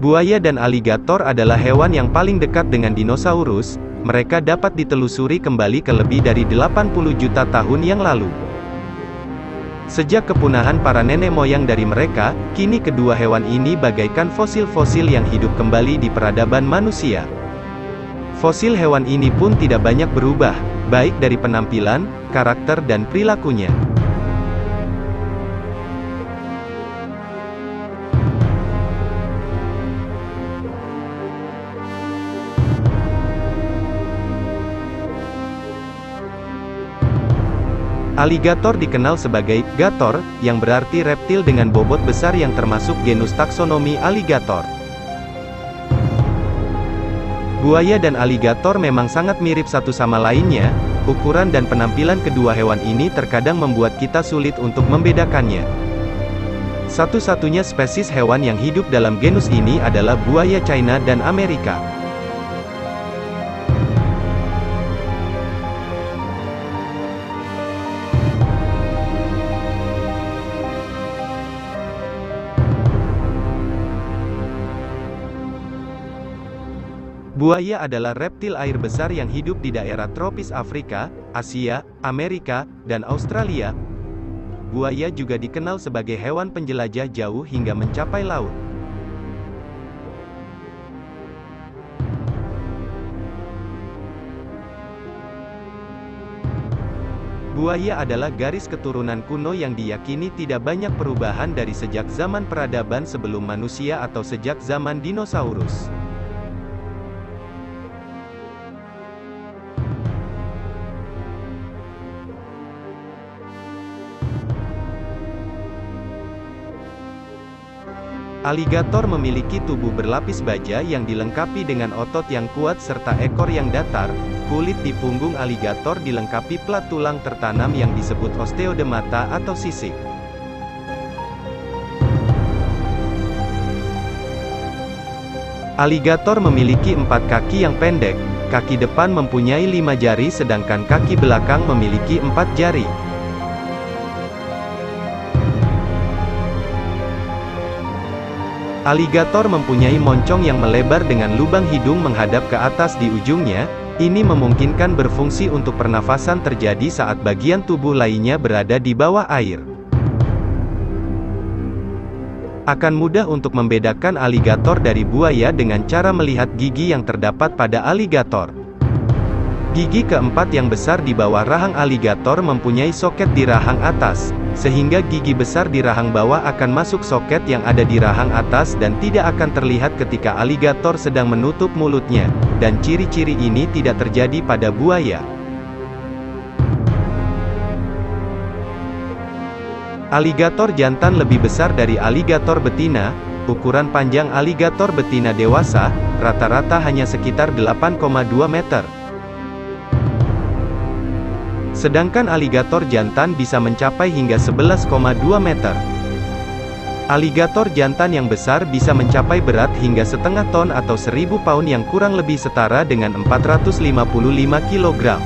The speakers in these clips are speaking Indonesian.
Buaya dan aligator adalah hewan yang paling dekat dengan dinosaurus. Mereka dapat ditelusuri kembali ke lebih dari 80 juta tahun yang lalu. Sejak kepunahan para nenek moyang dari mereka, kini kedua hewan ini bagaikan fosil-fosil yang hidup kembali di peradaban manusia. Fosil hewan ini pun tidak banyak berubah, baik dari penampilan, karakter dan perilakunya. Aligator dikenal sebagai gator, yang berarti reptil dengan bobot besar yang termasuk genus taksonomi Alligator. Buaya dan aligator memang sangat mirip satu sama lainnya, ukuran dan penampilan kedua hewan ini terkadang membuat kita sulit untuk membedakannya. Satu-satunya spesies hewan yang hidup dalam genus ini adalah buaya China dan Amerika. Buaya adalah reptil air besar yang hidup di daerah tropis Afrika, Asia, Amerika, dan Australia. Buaya juga dikenal sebagai hewan penjelajah jauh hingga mencapai laut. Buaya adalah garis keturunan kuno yang diyakini tidak banyak perubahan dari sejak zaman peradaban sebelum manusia atau sejak zaman dinosaurus. Aligator memiliki tubuh berlapis baja yang dilengkapi dengan otot yang kuat serta ekor yang datar. Kulit di punggung aligator dilengkapi plat tulang tertanam yang disebut osteodermata atau sisik. Aligator memiliki 4 kaki yang pendek. Kaki depan mempunyai 5 jari sedangkan kaki belakang memiliki 4 jari. Aligator mempunyai moncong yang melebar dengan lubang hidung menghadap ke atas di ujungnya. Ini memungkinkan berfungsi untuk pernafasan terjadi saat bagian tubuh lainnya berada di bawah air. Akan mudah untuk membedakan aligator dari buaya dengan cara melihat gigi yang terdapat pada aligator. Gigi keempat yang besar di bawah rahang aligator mempunyai soket di rahang atas, sehingga gigi besar di rahang bawah akan masuk soket yang ada di rahang atas dan tidak akan terlihat ketika aligator sedang menutup mulutnya, dan ciri-ciri ini tidak terjadi pada buaya. Aligator jantan lebih besar dari aligator betina. Ukuran panjang aligator betina dewasa, rata-rata hanya sekitar 8,2 meter. Sedangkan aligator jantan bisa mencapai hingga 11,2 meter. Aligator jantan yang besar bisa mencapai berat hingga setengah ton atau 1000 pound yang kurang lebih setara dengan 455 kg.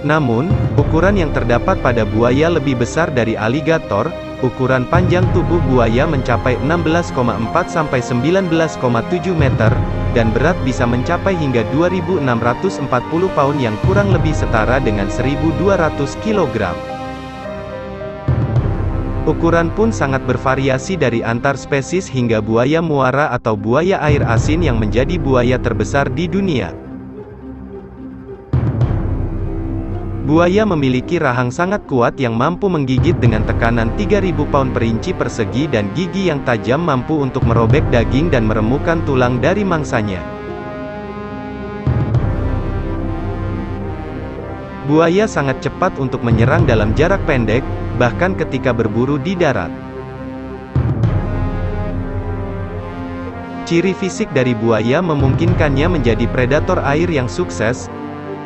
Namun, ukuran yang terdapat pada buaya lebih besar dari aligator. Ukuran panjang tubuh buaya mencapai 16,4 sampai 19,7 meter, dan berat bisa mencapai hingga 2640 pound yang kurang lebih setara dengan 1200 kg. Ukuran pun sangat bervariasi dari antar spesies hingga buaya muara atau buaya air asin yang menjadi buaya terbesar di dunia. Buaya memiliki rahang sangat kuat yang mampu menggigit dengan tekanan 3000 pound per inci persegi dan gigi yang tajam mampu untuk merobek daging dan meremukkan tulang dari mangsanya. Buaya sangat cepat untuk menyerang dalam jarak pendek, bahkan ketika berburu di darat. Ciri fisik dari buaya memungkinkannya menjadi predator air yang sukses.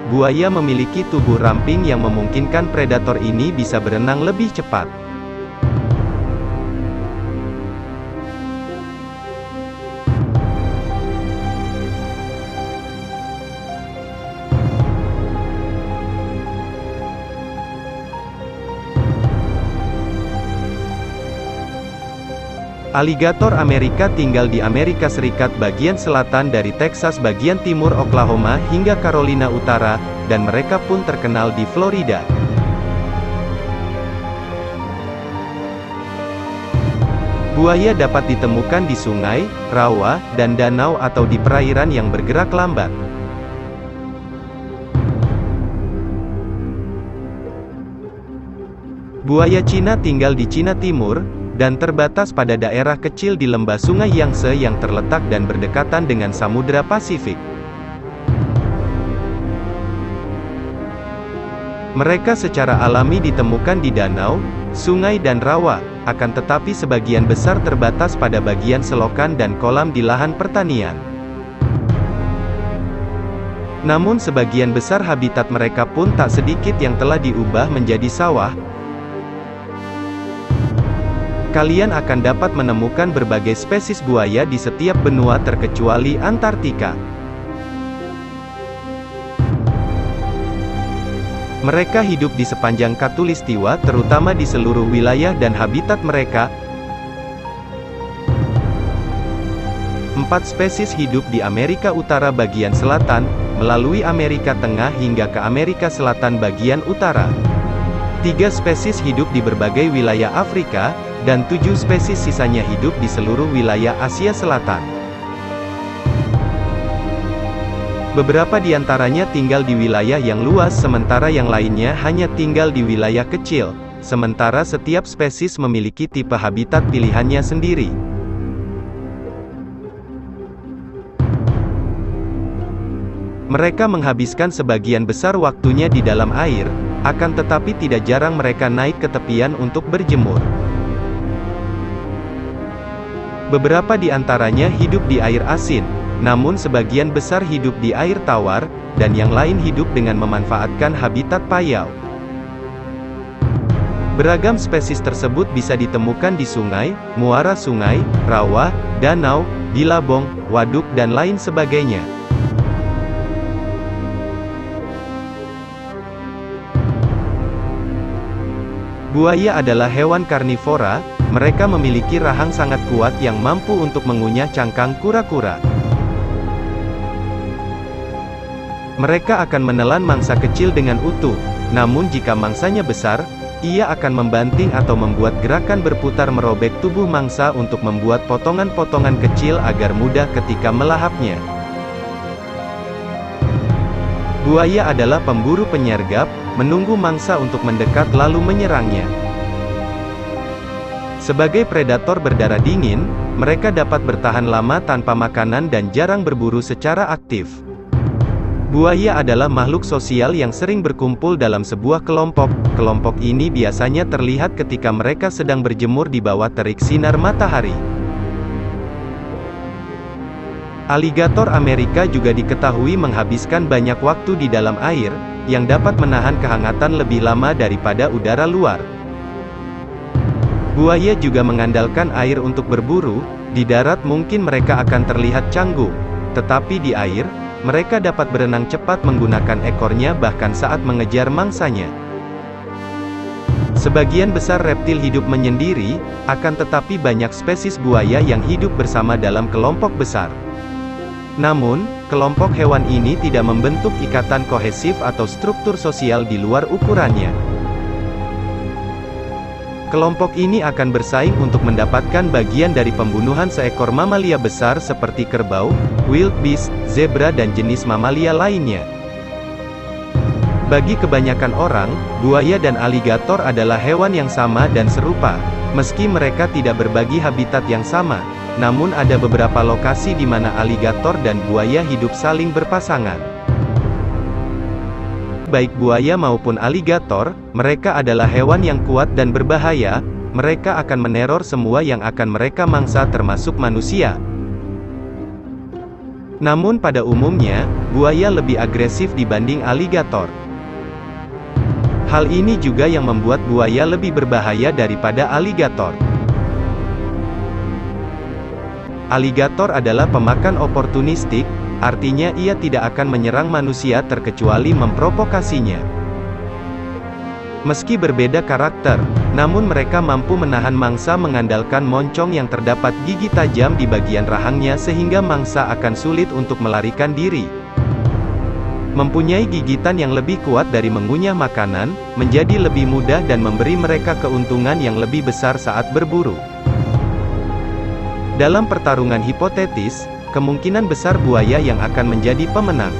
Buaya memiliki tubuh ramping yang memungkinkan predator ini bisa berenang lebih cepat. Aligator Amerika tinggal di Amerika Serikat bagian selatan dari Texas bagian timur Oklahoma hingga Carolina Utara, dan mereka pun terkenal di Florida. Buaya dapat ditemukan di sungai, rawa, dan danau atau di perairan yang bergerak lambat. Buaya Cina tinggal di Cina Timur, dan terbatas pada daerah kecil di lembah Sungai Yangtze yang terletak dan berdekatan dengan Samudra Pasifik. Mereka secara alami ditemukan di danau, sungai dan rawa, akan tetapi sebagian besar terbatas pada bagian selokan dan kolam di lahan pertanian. Namun sebagian besar habitat mereka pun tak sedikit yang telah diubah menjadi sawah. Kalian akan dapat menemukan berbagai spesies buaya di setiap benua terkecuali Antartika. Mereka hidup di sepanjang Khatulistiwa, terutama di seluruh wilayah dan habitat mereka. 4 spesies hidup di Amerika Utara bagian selatan, melalui Amerika Tengah hingga ke Amerika Selatan bagian utara. 3 spesies hidup di berbagai wilayah Afrika, dan 7 spesies sisanya hidup di seluruh wilayah Asia Selatan. Beberapa di antaranya tinggal di wilayah yang luas sementara yang lainnya hanya tinggal di wilayah kecil, sementara setiap spesies memiliki tipe habitat pilihannya sendiri. Mereka menghabiskan sebagian besar waktunya di dalam air, akan tetapi tidak jarang mereka naik ke tepian untuk berjemur. Beberapa di antaranya hidup di air asin, namun sebagian besar hidup di air tawar, dan yang lain hidup dengan memanfaatkan habitat payau. Beragam spesies tersebut bisa ditemukan di sungai, muara sungai, rawa, danau, bilabong, waduk dan lain sebagainya. Buaya adalah hewan karnivora. Mereka memiliki rahang sangat kuat yang mampu untuk mengunyah cangkang kura-kura. Mereka akan menelan mangsa kecil dengan utuh, namun jika mangsanya besar, ia akan membanting atau membuat gerakan berputar merobek tubuh mangsa untuk membuat potongan-potongan kecil agar mudah ketika melahapnya. Buaya adalah pemburu penyergap, menunggu mangsa untuk mendekat lalu menyerangnya. Sebagai predator berdarah dingin, mereka dapat bertahan lama tanpa makanan dan jarang berburu secara aktif. Buaya adalah makhluk sosial yang sering berkumpul dalam sebuah kelompok. Kelompok ini biasanya terlihat ketika mereka sedang berjemur di bawah terik sinar matahari. Aligator Amerika juga diketahui menghabiskan banyak waktu di dalam air, yang dapat menahan kehangatan lebih lama daripada udara luar. Buaya juga mengandalkan air untuk berburu. Di darat mungkin mereka akan terlihat canggung, tetapi di air, mereka dapat berenang cepat menggunakan ekornya bahkan saat mengejar mangsanya. Sebagian besar reptil hidup menyendiri, akan tetapi banyak spesies buaya yang hidup bersama dalam kelompok besar. Namun, kelompok hewan ini tidak membentuk ikatan kohesif atau struktur sosial di luar ukurannya. Kelompok ini akan bersaing untuk mendapatkan bagian dari pembunuhan seekor mamalia besar seperti kerbau, wildebeest, zebra dan jenis mamalia lainnya. Bagi kebanyakan orang, buaya dan aligator adalah hewan yang sama dan serupa. Meski mereka tidak berbagi habitat yang sama, namun ada beberapa lokasi di mana aligator dan buaya hidup saling berpasangan. Baik buaya maupun aligator, mereka adalah hewan yang kuat dan berbahaya. Mereka akan meneror semua yang akan mereka mangsa termasuk manusia. Namun pada umumnya, buaya lebih agresif dibanding aligator. Hal ini juga yang membuat buaya lebih berbahaya daripada aligator. Aligator adalah pemakan oportunistik, artinya ia tidak akan menyerang manusia terkecuali memprovokasinya. Meski berbeda karakter, namun mereka mampu menahan mangsa mengandalkan moncong yang terdapat gigi tajam di bagian rahangnya sehingga mangsa akan sulit untuk melarikan diri. Mempunyai gigitan yang lebih kuat dari mengunyah makanan, menjadi lebih mudah dan memberi mereka keuntungan yang lebih besar saat berburu. Dalam pertarungan hipotetis, kemungkinan besar buaya yang akan menjadi pemenang.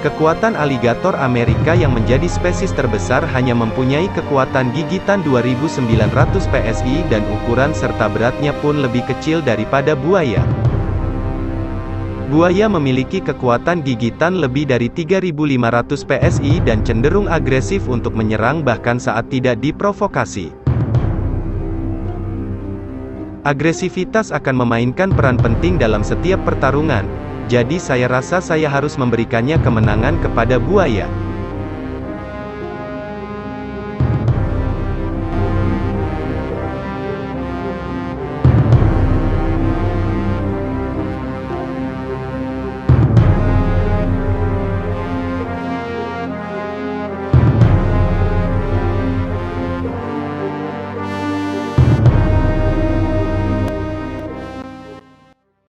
Kekuatan aligator Amerika yang menjadi spesies terbesar hanya mempunyai kekuatan gigitan 2.900 psi dan ukuran serta beratnya pun lebih kecil daripada buaya. Buaya memiliki kekuatan gigitan lebih dari 3.500 psi dan cenderung agresif untuk menyerang bahkan saat tidak diprovokasi. Agresivitas akan memainkan peran penting dalam setiap pertarungan. Jadi saya rasa saya harus memberikannya kemenangan kepada buaya.